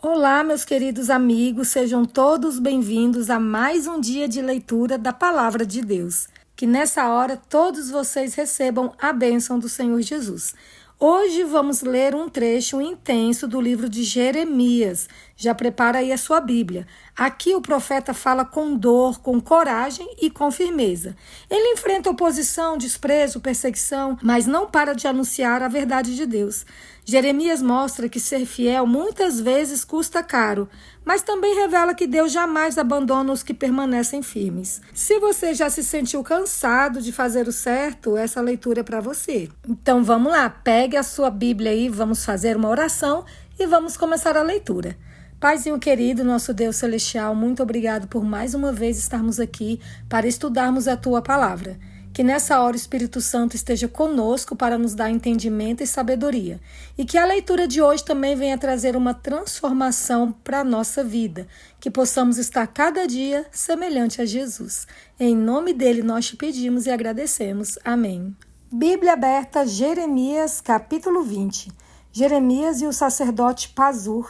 Olá, meus queridos amigos, sejam todos bem-vindos a mais um dia de leitura da Palavra de Deus. Que nessa hora todos vocês recebam a bênção do Senhor Jesus. Hoje vamos ler um trecho intenso do livro de Jeremias. Já prepara aí a sua Bíblia. Aqui o profeta fala com dor, com coragem e com firmeza. Ele enfrenta oposição, desprezo, perseguição, mas não para de anunciar a verdade de Deus. Jeremias mostra que ser fiel muitas vezes custa caro, mas também revela que Deus jamais abandona os que permanecem firmes. Se você já se sentiu cansado de fazer o certo, essa leitura é para você. Então vamos lá, pegue a sua Bíblia aí, vamos fazer uma oração e vamos começar a leitura. Paizinho querido, nosso Deus celestial, muito obrigado por mais uma vez estarmos aqui para estudarmos a Tua Palavra. Que nessa hora o Espírito Santo esteja conosco para nos dar entendimento e sabedoria. E que a leitura de hoje também venha trazer uma transformação para a nossa vida. Que possamos estar cada dia semelhante a Jesus. Em nome dele nós te pedimos e agradecemos. Amém. Bíblia aberta, Jeremias, capítulo 20. Jeremias e o sacerdote Pazur.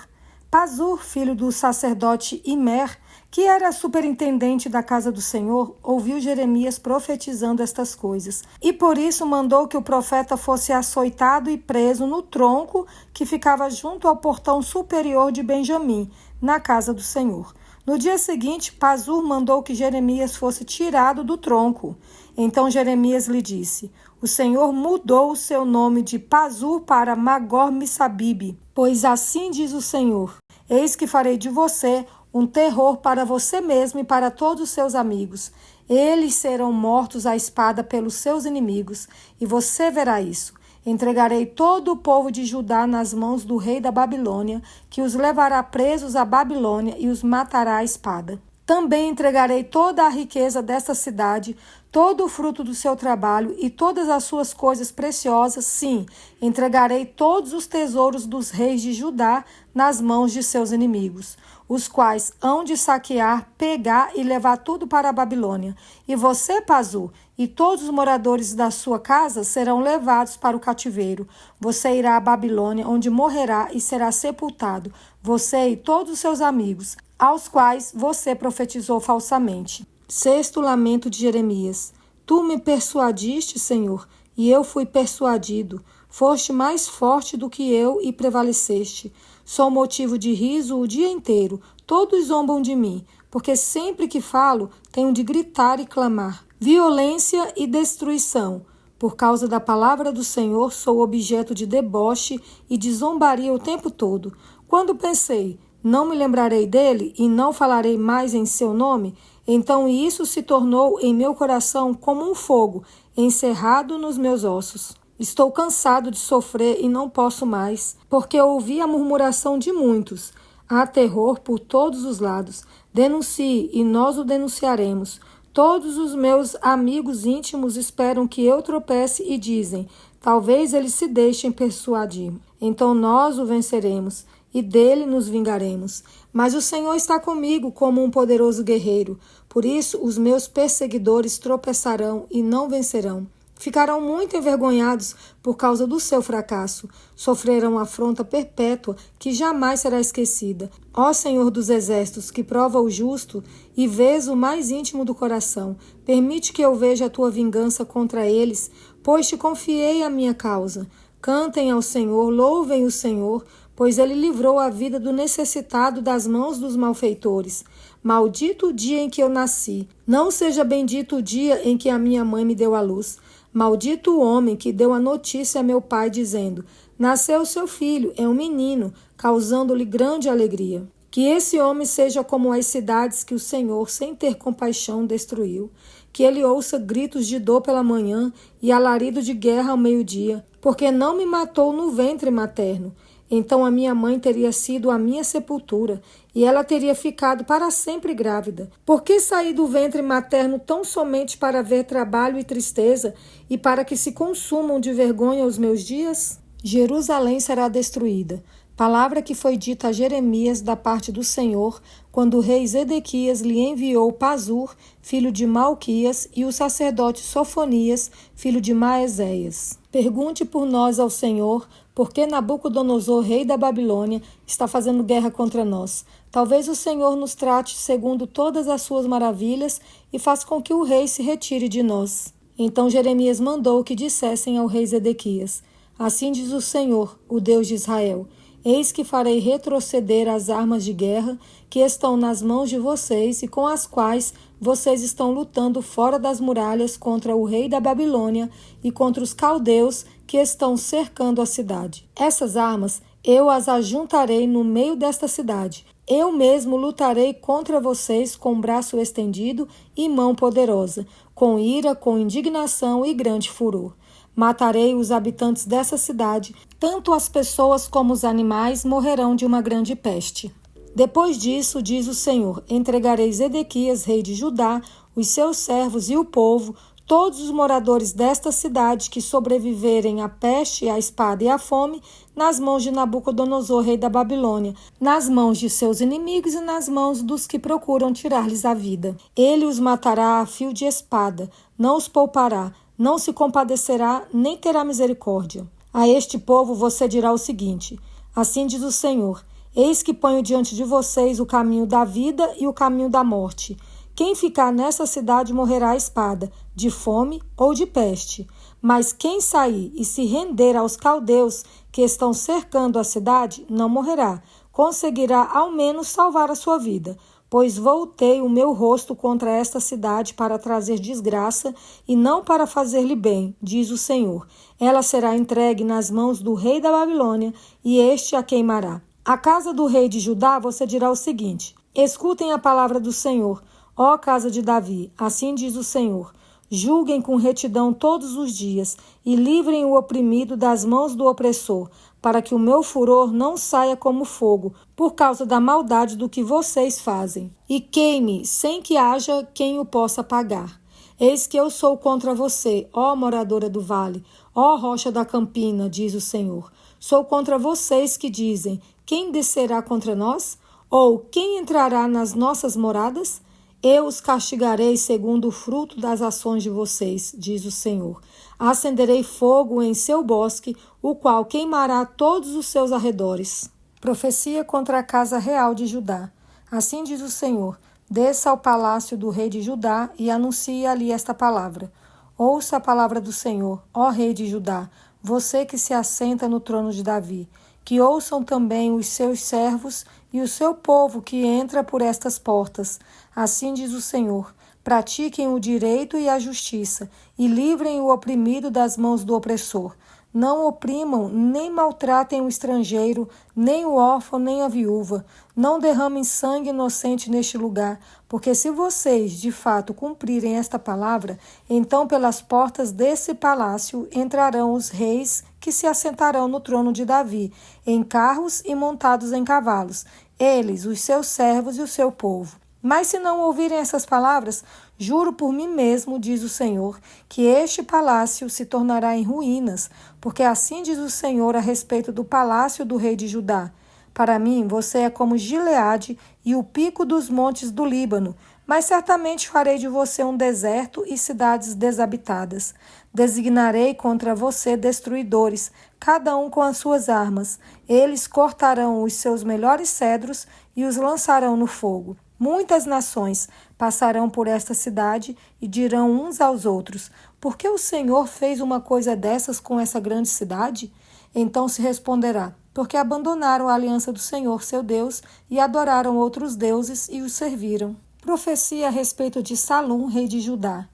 Pazur, filho do sacerdote Imer, que era superintendente da casa do Senhor, ouviu Jeremias profetizando estas coisas, e por isso mandou que o profeta fosse açoitado e preso no tronco que ficava junto ao portão superior de Benjamim, na casa do Senhor. No dia seguinte, Pazur mandou que Jeremias fosse tirado do tronco. Então Jeremias lhe disse: o Senhor mudou o seu nome de Pazur para Magor-Missabibe, pois assim diz o Senhor: eis que farei de você um terror para você mesmo e para todos os seus amigos. Eles serão mortos à espada pelos seus inimigos, e você verá isso. Entregarei todo o povo de Judá nas mãos do rei da Babilônia, que os levará presos à Babilônia e os matará à espada. Também entregarei toda a riqueza desta cidade, todo o fruto do seu trabalho e todas as suas coisas preciosas, sim, entregarei todos os tesouros dos reis de Judá nas mãos de seus inimigos, os quais hão de saquear, pegar e levar tudo para a Babilônia. E você, Pazur, e todos os moradores da sua casa serão levados para o cativeiro. Você irá à Babilônia, onde morrerá e será sepultado, você e todos os seus amigos, aos quais você profetizou falsamente. Sexto lamento de Jeremias. Tu me persuadiste, Senhor, e eu fui persuadido. Foste mais forte do que eu e prevaleceste. Sou motivo de riso o dia inteiro. Todos zombam de mim, porque sempre que falo, tenho de gritar e clamar. Violência e destruição. Por causa da palavra do Senhor, sou objeto de deboche e de zombaria o tempo todo. Quando pensei: não me lembrarei dele e não falarei mais em seu nome, então isso se tornou em meu coração como um fogo, encerrado nos meus ossos. Estou cansado de sofrer e não posso mais, porque ouvi a murmuração de muitos. Há terror por todos os lados. Denuncie e nós o denunciaremos. Todos os meus amigos íntimos esperam que eu tropece e dizem: talvez eles se deixem persuadir. Então nós o venceremos e dele nos vingaremos. Mas o Senhor está comigo como um poderoso guerreiro. Por isso os meus perseguidores tropeçarão e não vencerão. Ficarão muito envergonhados por causa do seu fracasso. Sofrerão afronta perpétua que jamais será esquecida. Ó Senhor dos exércitos, que prova o justo e vês o mais íntimo do coração, permite que eu veja a tua vingança contra eles, pois te confiei a minha causa. Cantem ao Senhor, louvem o Senhor, pois ele livrou a vida do necessitado das mãos dos malfeitores. Maldito o dia em que eu nasci. Não seja bendito o dia em que a minha mãe me deu à luz. Maldito o homem que deu a notícia a meu pai, dizendo: nasceu seu filho, é um menino, causando-lhe grande alegria. Que esse homem seja como as cidades que o Senhor, sem ter compaixão, destruiu. Que ele ouça gritos de dor pela manhã e alarido de guerra ao meio-dia, porque não me matou no ventre materno. Então a minha mãe teria sido a minha sepultura, e ela teria ficado para sempre grávida. Por que saí do ventre materno tão somente para ver trabalho e tristeza, e para que se consumam de vergonha os meus dias? Jerusalém será destruída. Palavra que foi dita a Jeremias da parte do Senhor, quando o rei Zedequias lhe enviou Pazur, filho de Malquias, e o sacerdote Sofonias, filho de Maezéias. Pergunte por nós ao Senhor, porque Nabucodonosor, rei da Babilônia, está fazendo guerra contra nós. Talvez o Senhor nos trate segundo todas as suas maravilhas e faça com que o rei se retire de nós. Então Jeremias mandou que dissessem ao rei Zedequias: Assim diz o Senhor, o Deus de Israel: Eis que farei retroceder as armas de guerra que estão nas mãos de vocês e com as quais vocês estão lutando fora das muralhas contra o rei da Babilônia e contra os caldeus que estão cercando a cidade. Essas armas eu as ajuntarei no meio desta cidade. Eu mesmo lutarei contra vocês com braço estendido e mão poderosa, com ira, com indignação e grande furor. Matarei os habitantes dessa cidade, tanto as pessoas como os animais morrerão de uma grande peste. Depois disso, diz o Senhor, entregarei Zedequias, rei de Judá, os seus servos e o povo, todos os moradores desta cidade que sobreviverem à peste, à espada e à fome, nas mãos de Nabucodonosor, rei da Babilônia, nas mãos de seus inimigos e nas mãos dos que procuram tirar-lhes a vida. Ele os matará a fio de espada, não os poupará, não se compadecerá, nem terá misericórdia. A este povo você dirá o seguinte: Assim diz o Senhor: Eis que ponho diante de vocês o caminho da vida e o caminho da morte. Quem ficar nessa cidade morrerá à espada, de fome ou de peste. Mas quem sair e se render aos caldeus que estão cercando a cidade, não morrerá. Conseguirá ao menos salvar a sua vida. Pois voltei o meu rosto contra esta cidade para trazer desgraça e não para fazer-lhe bem, diz o Senhor. Ela será entregue nas mãos do rei da Babilônia e este a queimará. À casa do rei de Judá você dirá o seguinte: Escutem a palavra do Senhor, ó casa de Davi, assim diz o Senhor. Julguem com retidão todos os dias e livrem o oprimido das mãos do opressor, para que o meu furor não saia como fogo, por causa da maldade do que vocês fazem, e queime sem que haja quem o possa pagar. Eis que eu sou contra você, ó moradora do vale, ó rocha da campina, diz o Senhor. Sou contra vocês que dizem: quem descerá contra nós? Ou quem entrará nas nossas moradas? Eu os castigarei segundo o fruto das ações de vocês, diz o Senhor. Acenderei fogo em seu bosque, o qual queimará todos os seus arredores. Profecia contra a casa real de Judá. Assim diz o Senhor: Desça ao palácio do rei de Judá e anuncie ali esta palavra. Ouça a palavra do Senhor, ó rei de Judá, você que se assenta no trono de Davi. Que ouçam também os seus servos e o seu povo que entra por estas portas. Assim diz o Senhor: pratiquem o direito e a justiça, e livrem o oprimido das mãos do opressor. Não oprimam, nem maltratem o estrangeiro, nem o órfão, nem a viúva. Não derramem sangue inocente neste lugar, porque se vocês, de fato, cumprirem esta palavra, então pelas portas desse palácio entrarão os reis que se assentarão no trono de Davi, em carros e montados em cavalos, eles, os seus servos e o seu povo. Mas se não ouvirem essas palavras, juro por mim mesmo, diz o Senhor, que este palácio se tornará em ruínas, porque assim diz o Senhor a respeito do palácio do rei de Judá. Para mim, você é como Gileade e o pico dos montes do Líbano, mas certamente farei de você um deserto e cidades desabitadas. Designarei contra você destruidores, cada um com as suas armas. Eles cortarão os seus melhores cedros e os lançarão no fogo. Muitas nações passarão por esta cidade e dirão uns aos outros: por que o Senhor fez uma coisa dessas com essa grande cidade? Então se responderá: porque abandonaram a aliança do Senhor, seu Deus, e adoraram outros deuses e os serviram. Profecia a respeito de Salum, rei de Judá.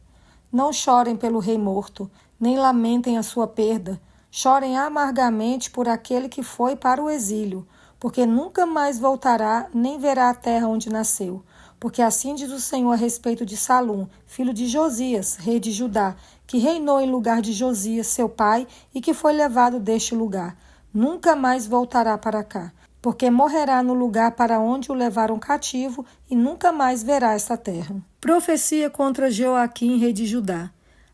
Não chorem pelo rei morto, nem lamentem a sua perda. Chorem amargamente por aquele que foi para o exílio, porque nunca mais voltará, nem verá a terra onde nasceu. Porque assim diz o Senhor a respeito de Salum, filho de Josias, rei de Judá, que reinou em lugar de Josias, seu pai, e que foi levado deste lugar. Nunca mais voltará para cá, porque morrerá no lugar para onde o levaram cativo e nunca mais verá esta terra. Profecia contra Joaquim, rei de Judá.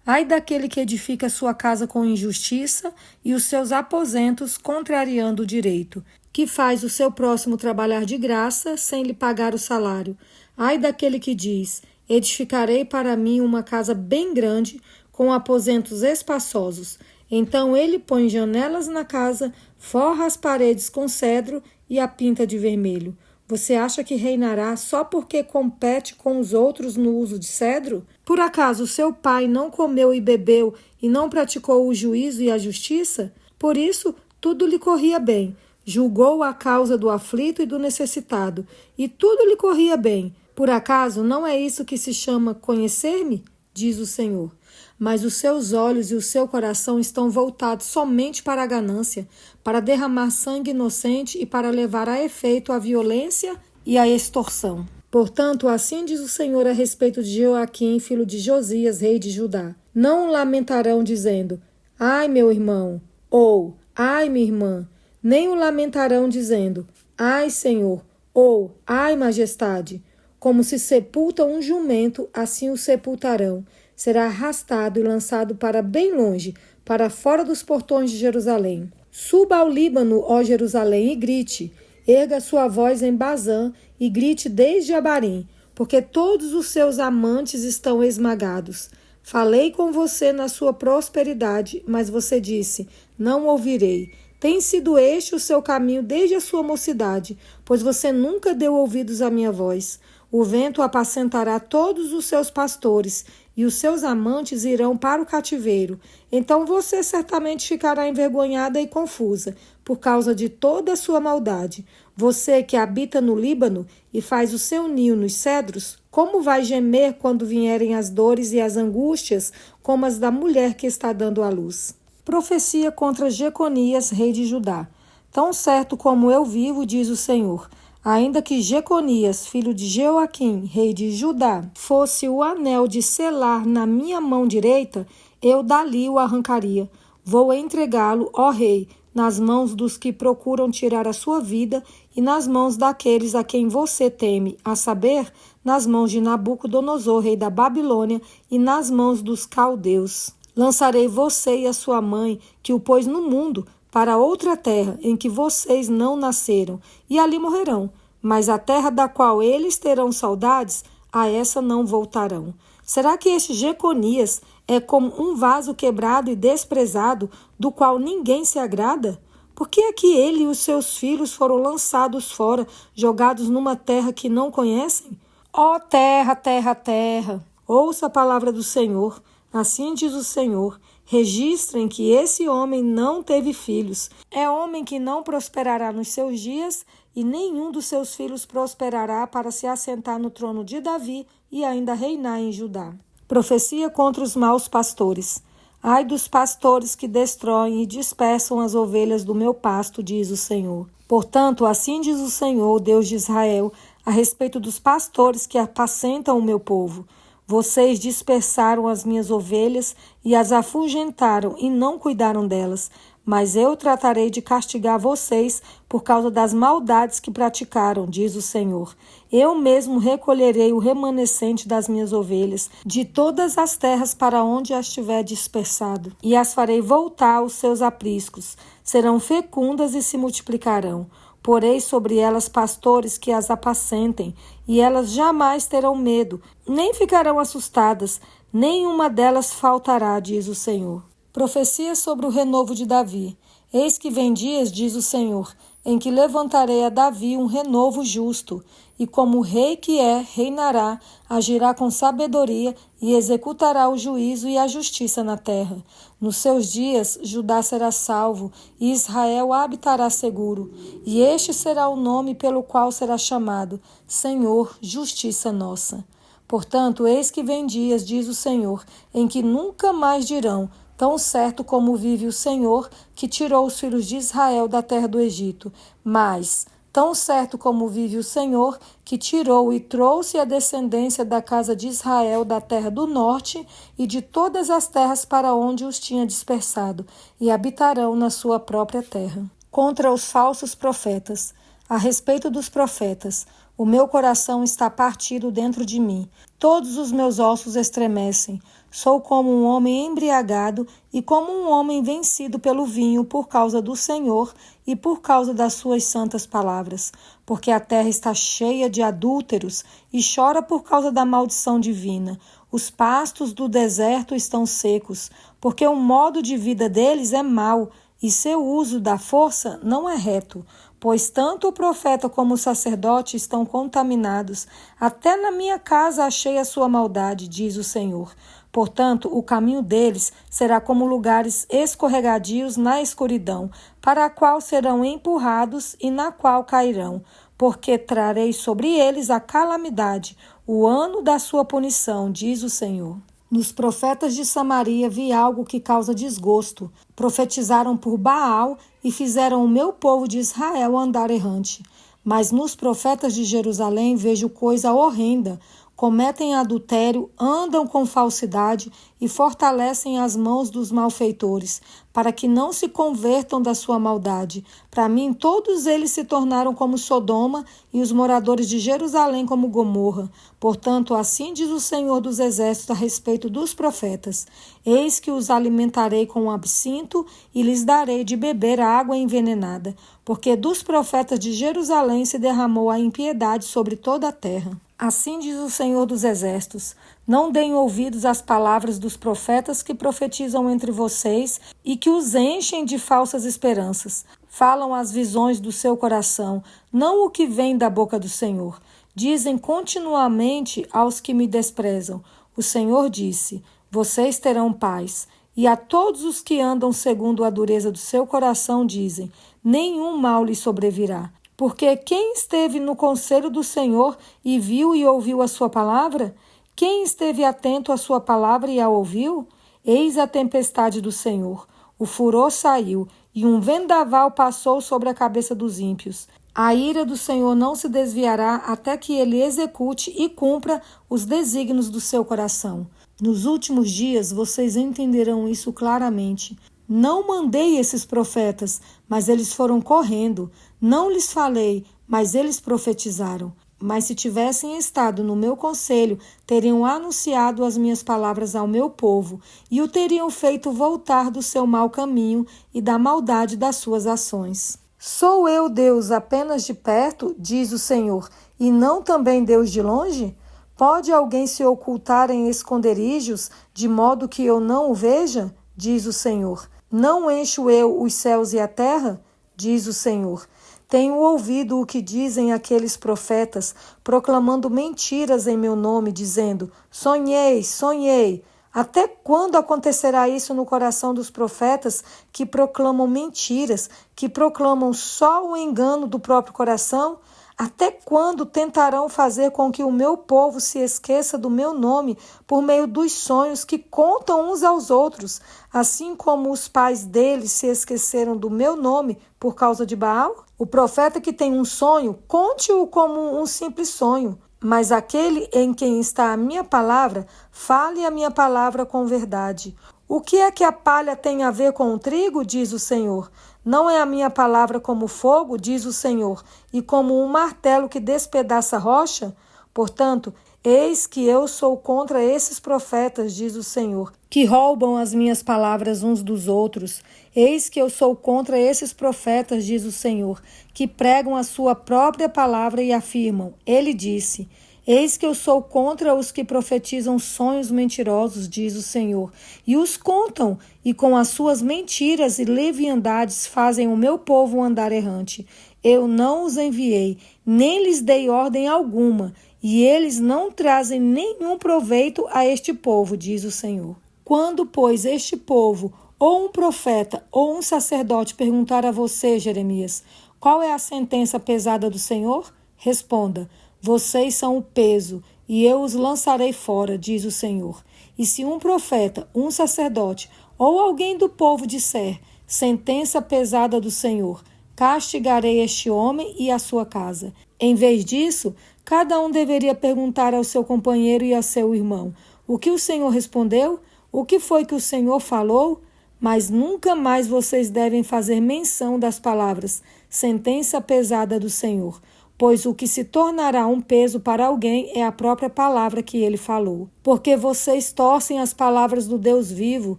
Ai daquele que edifica sua casa com injustiça e os seus aposentos contrariando o direito, que faz o seu próximo trabalhar de graça sem lhe pagar o salário. Ai daquele que diz: edificarei para mim uma casa bem grande, com aposentos espaçosos. Então ele põe janelas na casa, forra as paredes com cedro e a pinta de vermelho. Você acha que reinará só porque compete com os outros no uso de cedro? Por acaso seu pai não comeu e bebeu e não praticou o juízo e a justiça? Por isso, tudo lhe corria bem. Julgou a causa do aflito e do necessitado, e tudo lhe corria bem. Por acaso não é isso que se chama conhecer-me? Diz o Senhor. Mas os seus olhos e o seu coração estão voltados somente para a ganância, para derramar sangue inocente e para levar a efeito a violência e a extorsão. Portanto, assim diz o Senhor a respeito de Joaquim, filho de Josias, rei de Judá. Não lamentarão dizendo, ai meu irmão, ou ai minha irmã, nem o lamentarão dizendo, ai Senhor, ou ai majestade. Como se sepulta um jumento, assim o sepultarão. Será arrastado e lançado para bem longe, para fora dos portões de Jerusalém. Suba ao Líbano, ó Jerusalém, e grite. Erga sua voz em Bazã e grite desde Abarim, porque todos os seus amantes estão esmagados. Falei com você na sua prosperidade, mas você disse, não ouvirei. Tem sido este o seu caminho desde a sua mocidade, pois você nunca deu ouvidos à minha voz. O vento apacentará todos os seus pastores, e os seus amantes irão para o cativeiro. Então você certamente ficará envergonhada e confusa, por causa de toda a sua maldade. Você que habita no Líbano e faz o seu ninho nos cedros, como vai gemer quando vierem as dores e as angústias, como as da mulher que está dando à luz? Profecia contra Jeconias, rei de Judá. Tão certo como eu vivo, diz o Senhor, ainda que Jeconias, filho de Joaquim, rei de Judá, fosse o anel de selar na minha mão direita, eu dali o arrancaria. Vou entregá-lo, ó rei, nas mãos dos que procuram tirar a sua vida e nas mãos daqueles a quem você teme, a saber, nas mãos de Nabucodonosor, rei da Babilônia, e nas mãos dos caldeus. Lançarei você e a sua mãe, que o pôs no mundo, para outra terra em que vocês não nasceram, e ali morrerão. Mas a terra da qual eles terão saudades, a essa não voltarão. Será que este Jeconias é como um vaso quebrado e desprezado, do qual ninguém se agrada? Por que é que ele e os seus filhos foram lançados fora, jogados numa terra que não conhecem? Ó terra, terra, terra, ouça a palavra do Senhor. Assim diz o Senhor, registrem que esse homem não teve filhos. É homem que não prosperará nos seus dias e nenhum dos seus filhos prosperará para se assentar no trono de Davi e ainda reinar em Judá. Profecia contra os maus pastores. Ai dos pastores que destroem e dispersam as ovelhas do meu pasto, diz o Senhor. Portanto, assim diz o Senhor, Deus de Israel, a respeito dos pastores que apacentam o meu povo. Vocês dispersaram as minhas ovelhas e as afugentaram e não cuidaram delas. Mas eu tratarei de castigar vocês por causa das maldades que praticaram, diz o Senhor. Eu mesmo recolherei o remanescente das minhas ovelhas de todas as terras para onde as tiver dispersado, e as farei voltar aos seus apriscos. Serão fecundas e se multiplicarão. Porei sobre elas pastores que as apacentem, e elas jamais terão medo, nem ficarão assustadas, nenhuma delas faltará, diz o Senhor. Profecia sobre o renovo de Davi. Eis que vem dias, diz o Senhor, em que levantarei a Davi um renovo justo, e como o rei que é, reinará, agirá com sabedoria e executará o juízo e a justiça na terra. Nos seus dias, Judá será salvo e Israel habitará seguro, e este será o nome pelo qual será chamado, Senhor, justiça nossa. Portanto, eis que vem dias, diz o Senhor, em que nunca mais dirão, tão certo como vive o Senhor, que tirou os filhos de Israel da terra do Egito. Mas, tão certo como vive o Senhor, que tirou e trouxe a descendência da casa de Israel da terra do norte e de todas as terras para onde os tinha dispersado, e habitarão na sua própria terra. Contra os falsos profetas. A respeito dos profetas, o meu coração está partido dentro de mim. Todos os meus ossos estremecem. Sou como um homem embriagado e como um homem vencido pelo vinho por causa do Senhor e por causa das suas santas palavras. Porque a terra está cheia de adúlteros e chora por causa da maldição divina. Os pastos do deserto estão secos, porque o modo de vida deles é mau, e seu uso da força não é reto. Pois tanto o profeta como o sacerdote estão contaminados. Até na minha casa achei a sua maldade, diz o Senhor. Portanto, o caminho deles será como lugares escorregadios na escuridão, para a qual serão empurrados e na qual cairão. Porque trarei sobre eles a calamidade, o ano da sua punição, diz o Senhor. Nos profetas de Samaria vi algo que causa desgosto. Profetizaram por Baal e fizeram o meu povo de Israel andar errante. Mas nos profetas de Jerusalém vejo coisa horrenda. Cometem adultério, andam com falsidade e fortalecem as mãos dos malfeitores, para que não se convertam da sua maldade. Para mim, todos eles se tornaram como Sodoma e os moradores de Jerusalém como Gomorra. Portanto, assim diz o Senhor dos Exércitos a respeito dos profetas: eis que os alimentarei com absinto e lhes darei de beber água envenenada, porque dos profetas de Jerusalém se derramou a impiedade sobre toda a terra. Assim diz o Senhor dos Exércitos: não deem ouvidos às palavras dos profetas que profetizam entre vocês e que os enchem de falsas esperanças. Falam as visões do seu coração, não o que vem da boca do Senhor. Dizem continuamente aos que me desprezam: o Senhor disse, vocês terão paz. E a todos os que andam segundo a dureza do seu coração dizem: nenhum mal lhes sobrevirá. Porque quem esteve no conselho do Senhor e viu e ouviu a sua palavra? Quem esteve atento à sua palavra e a ouviu? Eis a tempestade do Senhor. O furor saiu, e um vendaval passou sobre a cabeça dos ímpios. A ira do Senhor não se desviará até que ele execute e cumpra os desígnios do seu coração. Nos últimos dias vocês entenderão isso claramente. Não mandei esses profetas, mas eles foram correndo. Não lhes falei, mas eles profetizaram. Mas se tivessem estado no meu conselho, teriam anunciado as minhas palavras ao meu povo e o teriam feito voltar do seu mau caminho e da maldade das suas ações. Sou eu Deus apenas de perto, diz o Senhor, e não também Deus de longe? Pode alguém se ocultar em esconderijos, de modo que eu não o veja? Diz o Senhor. Não encho eu os céus e a terra? Diz o Senhor. Tenho ouvido o que dizem aqueles profetas, proclamando mentiras em meu nome, dizendo: sonhei, sonhei. Até quando acontecerá isso no coração dos profetas que proclamam mentiras, que proclamam só o engano do próprio coração? Até quando tentarão fazer com que o meu povo se esqueça do meu nome por meio dos sonhos que contam uns aos outros, assim como os pais deles se esqueceram do meu nome por causa de Baal? O profeta que tem um sonho, conte-o como um simples sonho. Mas aquele em quem está a minha palavra, fale a minha palavra com verdade. O que é que a palha tem a ver com o trigo, diz o Senhor? Não é a minha palavra como fogo, diz o Senhor, e como um martelo que despedaça a rocha? Portanto, eis que eu sou contra esses profetas, diz o Senhor, que roubam as minhas palavras uns dos outros. Eis que eu sou contra esses profetas, diz o Senhor, que pregam a sua própria palavra e afirmam: ele disse. Eis que eu sou contra os que profetizam sonhos mentirosos, diz o Senhor, e os contam, e com as suas mentiras e leviandades fazem o meu povo andar errante. Eu não os enviei, nem lhes dei ordem alguma, e eles não trazem nenhum proveito a este povo, diz o Senhor. Quando, pois, este povo, ou um profeta, ou um sacerdote perguntar a você, Jeremias, qual é a sentença pesada do Senhor? Responda: vocês são o peso, e eu os lançarei fora, diz o Senhor. E se um profeta, um sacerdote ou alguém do povo disser: sentença pesada do Senhor, castigarei este homem e a sua casa. Em vez disso, cada um deveria perguntar ao seu companheiro e ao seu irmão: o que o Senhor respondeu? O que foi que o Senhor falou? Mas nunca mais vocês devem fazer menção das palavras sentença pesada do Senhor, pois o que se tornará um peso para alguém é a própria palavra que ele falou. Porque vocês torcem as palavras do Deus vivo,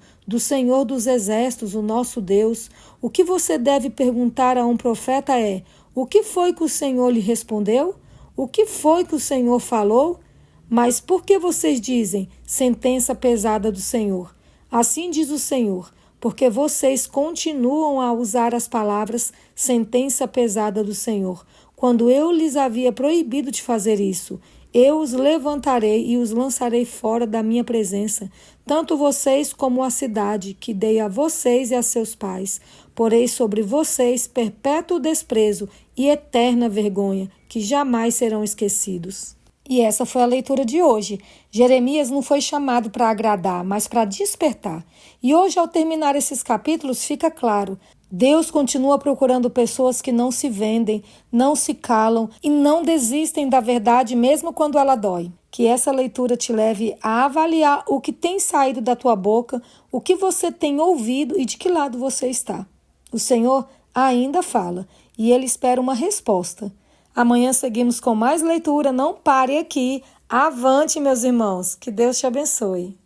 do Senhor dos Exércitos, o nosso Deus. O que você deve perguntar a um profeta é: o que foi que o Senhor lhe respondeu? O que foi que o Senhor falou? Mas por que vocês dizem sentença pesada do Senhor? Assim diz o Senhor, porque vocês continuam a usar as palavras sentença pesada do Senhor, quando eu lhes havia proibido de fazer isso. Eu os levantarei e os lançarei fora da minha presença, tanto vocês como a cidade que dei a vocês e a seus pais. Porei sobre vocês perpétuo desprezo e eterna vergonha, que jamais serão esquecidos. E essa foi a leitura de hoje. Jeremias não foi chamado para agradar, mas para despertar. E hoje, ao terminar esses capítulos, fica claro: Deus continua procurando pessoas que não se vendem, não se calam e não desistem da verdade mesmo quando ela dói. Que essa leitura te leve a avaliar o que tem saído da tua boca, o que você tem ouvido e de que lado você está. O Senhor ainda fala e Ele espera uma resposta. Amanhã seguimos com mais leitura. Não pare aqui. Avante, meus irmãos. Que Deus te abençoe.